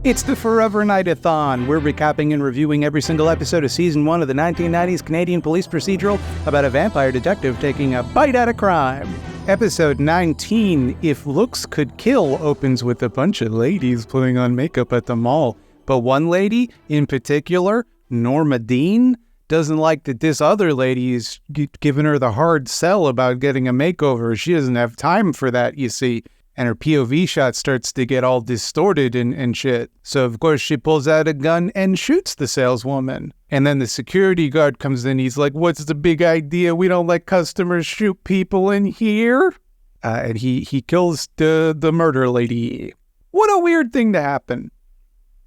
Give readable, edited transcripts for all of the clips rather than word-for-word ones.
It's the Forever Knight-athon. We're recapping and reviewing every single episode of Season 1 of the 1990s Canadian police procedural about a vampire detective taking a bite out of crime. Episode 19, If Looks Could Kill, opens with a bunch of ladies putting on makeup at the mall. But one lady, in particular, Norma Dean, doesn't like that this other lady is giving her the hard sell about getting a makeover. She doesn't have time for that, you see. And her POV shot starts to get all distorted and shit. So, of course, she pulls out a gun and shoots the saleswoman. And then the security guard comes in. He's like, what's the big idea? We don't let customers shoot people in here. And he kills the murder lady. What a weird thing to happen.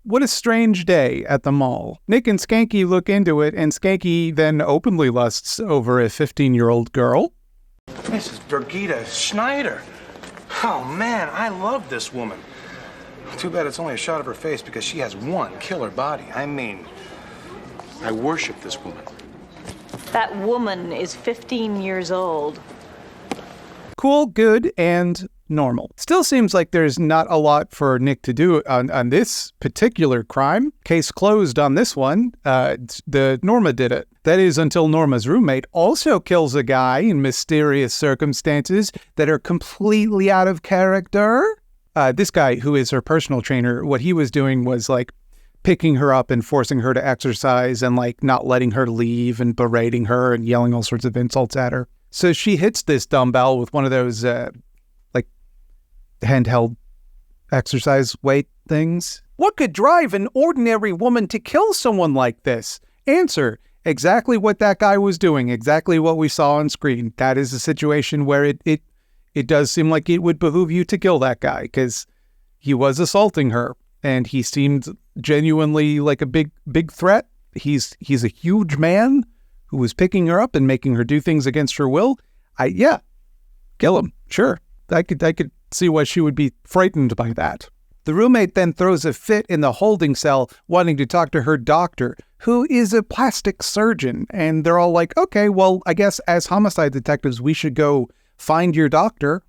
What a strange day at the mall. Nick and Skanky look into it, and Skanky then openly lusts over a 15-year-old girl. Mrs. Birgitta Schneider. Oh, man, I love this woman. Too bad it's only a shot of her face because she has one killer body. I mean, I worship this woman. That woman is 15 years old. Cool, good, and normal. Still seems like there's not a lot for Nick to do on this particular crime. Case closed on this one. Norma did it. That is until Norma's roommate also kills a guy in mysterious circumstances that are completely out of character. This guy, who is her personal trainer, what he was doing was like picking her up and forcing her to exercise and like not letting her leave and berating her and yelling all sorts of insults at her. So she hits this dumbbell with one of those like handheld exercise weight things. What could drive an ordinary woman to kill someone like this? Answer. Exactly what that guy was doing, exactly what we saw on screen. That is a situation where it does seem like it would behoove you to kill that guy because he was assaulting her and he seemed genuinely like a big threat. He's a huge man who was picking her up and making her do things against her will. Kill him. Sure. I could see why she would be frightened by that. The roommate then throws a fit in the holding cell wanting to talk to her doctor, who is a plastic surgeon. And they're all like, okay, well, I guess as homicide detectives, we should go find your doctor.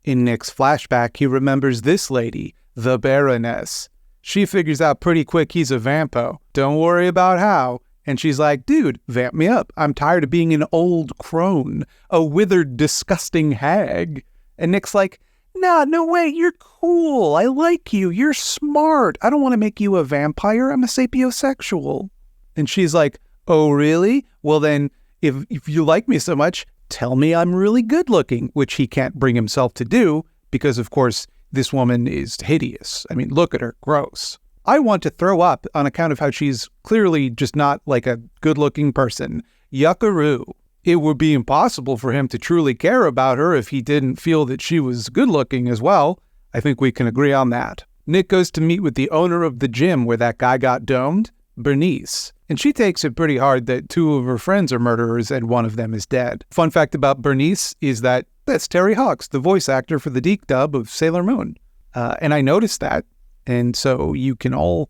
In Nick's flashback, he remembers this lady, the Baroness. She figures out pretty quick he's a vampo. Don't worry about how. And she's like, dude, vamp me up. I'm tired of being an old crone, a withered, disgusting hag. And Nick's like, nah, no way, you're cool. I like you. You're smart. I don't want to make you a vampire. I'm a sapiosexual. And she's like, oh, really? Well, then, if you like me so much, tell me I'm really good looking, which he can't bring himself to do because, of course, this woman is hideous. I mean, look at her. Gross. I want to throw up on account of how she's clearly just not like a good-looking person. Yuckaroo. It would be impossible for him to truly care about her if he didn't feel that she was good-looking as well. I think we can agree on that. Nick goes to meet with the owner of the gym where that guy got domed, Bernice. And she takes it pretty hard that two of her friends are murderers and one of them is dead. Fun fact about Bernice is that's Terry Hawks, the voice actor for the Deke dub of Sailor Moon. And I noticed that. And so you can all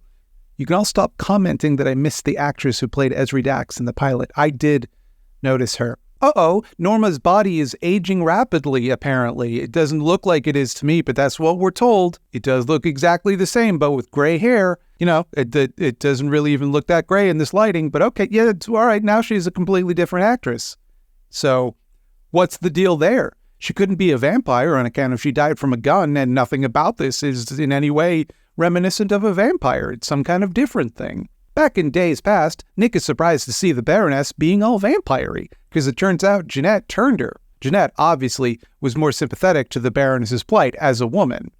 stop commenting that I missed the actress who played Esri Dax in the pilot. I did notice her. Uh-oh, Norma's body is aging rapidly, apparently. It doesn't look like it is to me, but that's what we're told. It does look exactly the same, but with gray hair. You know, it doesn't really even look that gray in this lighting, but okay, yeah, it's all right. Now she's a completely different actress. So what's the deal there? She couldn't be a vampire on account of she died from a gun, and nothing about this is in any way reminiscent of a vampire. It's some kind of different thing. Back in days past, Nick is surprised to see the Baroness being all vampire-y, because it turns out Jeanette turned her. Jeanette obviously was more sympathetic to the Baroness's plight as a woman.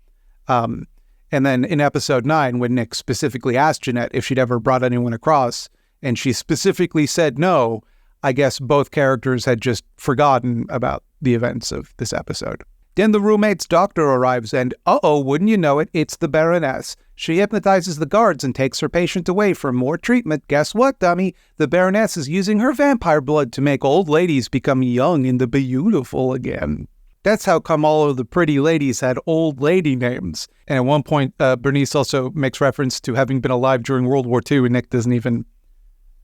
And then in episode 9, when Nick specifically asked Jeanette if she'd ever brought anyone across, and she specifically said no, I guess both characters had just forgotten about the events of this episode. Then the roommate's doctor arrives and, wouldn't you know it, it's the Baroness. She hypnotizes the guards and takes her patient away for more treatment. Guess what, dummy? The Baroness is using her vampire blood to make old ladies become young and the beautiful again. That's how come all of the pretty ladies had old lady names. And at one point, Bernice also makes reference to having been alive during World War II, and Nick doesn't even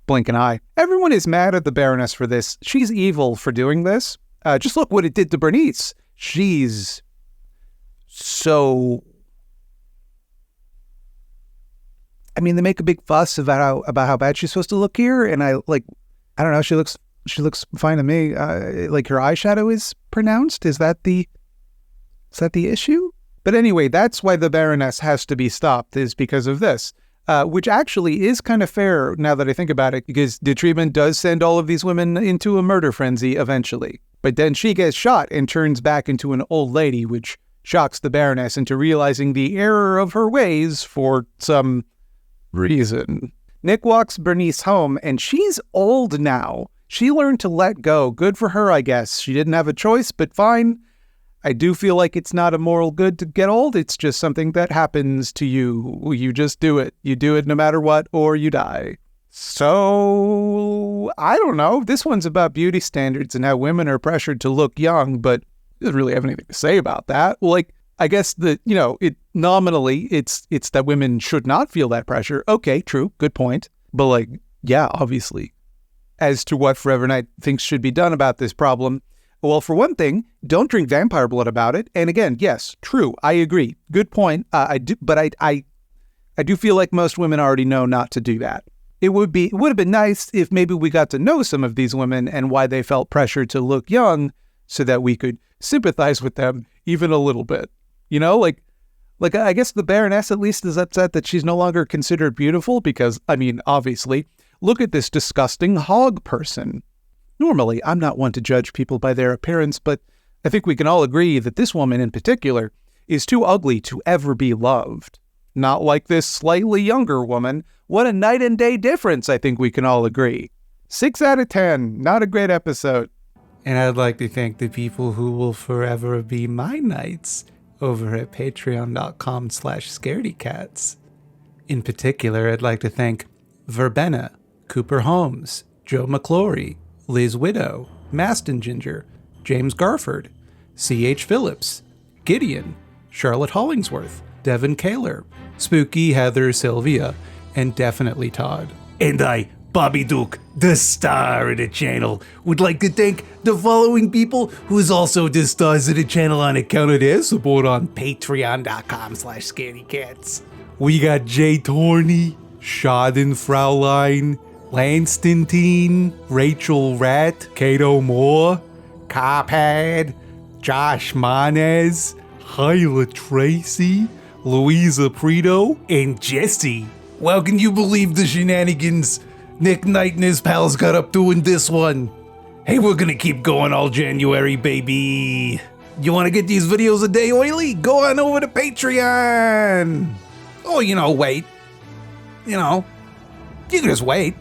blink an eye. Everyone is mad at the Baroness for this. She's evil for doing this. Just look what it did to Bernice. She's so I mean, they make a big fuss about how bad she's supposed to look here, and I don't know, she looks fine to me. Like her eyeshadow is pronounced. Is that the issue? But anyway, that's why the Baroness has to be stopped, is because of this. Which actually is kind of fair now that I think about it, because the treatment does send all of these women into a murder frenzy eventually. But then she gets shot and turns back into an old lady, which shocks the Baroness into realizing the error of her ways for some reason. Nick walks Bernice home, and she's old now. She learned to let go. Good for her, I guess. She didn't have a choice, but fine. I do feel like it's not a moral good to get old. It's just something that happens to you. You just do it. You do it no matter what, or you die. So, I don't know. This one's about beauty standards and how women are pressured to look young, but it doesn't really have anything to say about that. Well, like, I guess that, nominally, it's that women should not feel that pressure. Okay, true. Good point. But like, yeah, obviously. As to what Forever Knight thinks should be done about this problem, well, for one thing, don't drink vampire blood about it. And again, yes, true, I agree. Good point. I do feel like most women already know not to do that. It would have been nice if maybe we got to know some of these women and why they felt pressure to look young, so that we could sympathize with them even a little bit. Like I guess the Baroness at least is upset that she's no longer considered beautiful because, I mean, obviously, look at this disgusting hog person. Normally, I'm not one to judge people by their appearance, but I think we can all agree that this woman in particular is too ugly to ever be loved. Not like this slightly younger woman. What a night and day difference, I think we can all agree. 6 out of 10. Not a great episode. And I'd like to thank the people who will forever be my knights over at patreon.com/scaredycats. In particular, I'd like to thank Verbena, Cooper Holmes, Joe McClory, Liz Widow, Maston Ginger, James Garford, C.H. Phillips, Gideon, Charlotte Hollingsworth, Devin Kaler, Spooky Heather Sylvia, and definitely Todd. And I, Bobby Duke, the star of the channel, would like to thank the following people who's also the stars of the channel on account of their support on patreon.com/scaredycats. We got Jay Torney, Schadenfraulein, Lanston, Rachel Rat, Kato Moore, Carpad, Josh Manez, Hyla Tracy, Louisa Prito, and Jesse. Well, can you believe the shenanigans Nick Knight and his pals got up doing this one? Hey, we're gonna keep going all January, baby. You wanna get these videos a day early? Go on over to Patreon. Oh, wait. You can just wait.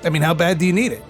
I mean, how bad do you need it,